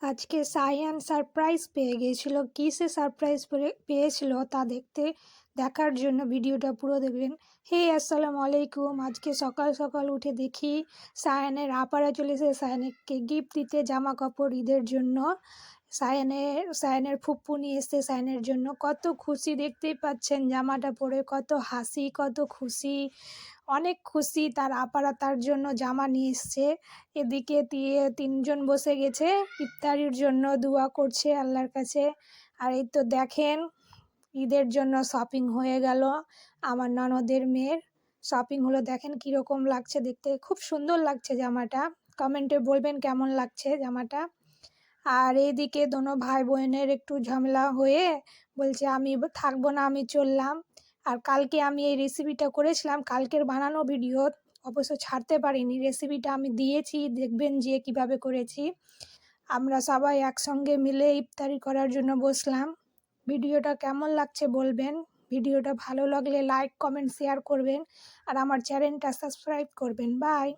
আজকে সায়ান সারপ্রাইজ পেয়ে গিয়েছিল। কিসে সারপ্রাইজ পেয়েছিল তা দেখার জন্য ভিডিওটা পুরো দেখবেন। হে আসসালামু আলাইকুম। আজকে সকাল সকাল উঠে দেখি সায়ানের আপারা চলে এসে সায়ানকে গিফট দিতে জামা কাপড় ঈদের জন্য। সায়ানের ফুপ্পু নিয়ে এসছে সায়ানের জন্য। কত খুশি, দেখতেই পাচ্ছেন জামাটা পরে কত হাসি, কত খুশি, অনেক খুশি। তার আপারা তার জন্য জামা নিয়ে এসছে। এদিকে তিনজন বসে গেছে ইফতারির জন্য, দোয়া করছে আল্লাহর কাছে। আর এই তো দেখেন ঈদের জন্য শপিং হয়ে গেল। আমার ননদের মেয়ের শপিং হলো, দেখেন কীরকম লাগছে দেখতে, খুব সুন্দর লাগছে জামাটা। কমেন্টে বলবেন কেমন লাগছে জামাটা। আর এইদিকে দোনো ভাই বোনের একটু ঝামেলা হয়ে বলছে আমি থাকবো না, আমি চললাম। আর কালকে আমি এই রেসিপিটা করেছিলাম, কালকের বানানো ভিডিও অবশ্য ছাড়তে পারিনি। রেসিপিটা আমি দিয়েছি, দেখবেন যে কিভাবে করেছি। আমরা সবাই একসঙ্গে মিলে ইফতারি করার জন্য বসলাম। ভিডিওটা কেমন লাগছে বলবেন। ভিডিওটা ভালো লাগলে লাইক কমেন্ট শেয়ার করবেন আর আমার চ্যানেলটা সাবস্ক্রাইব করবেন। বাই।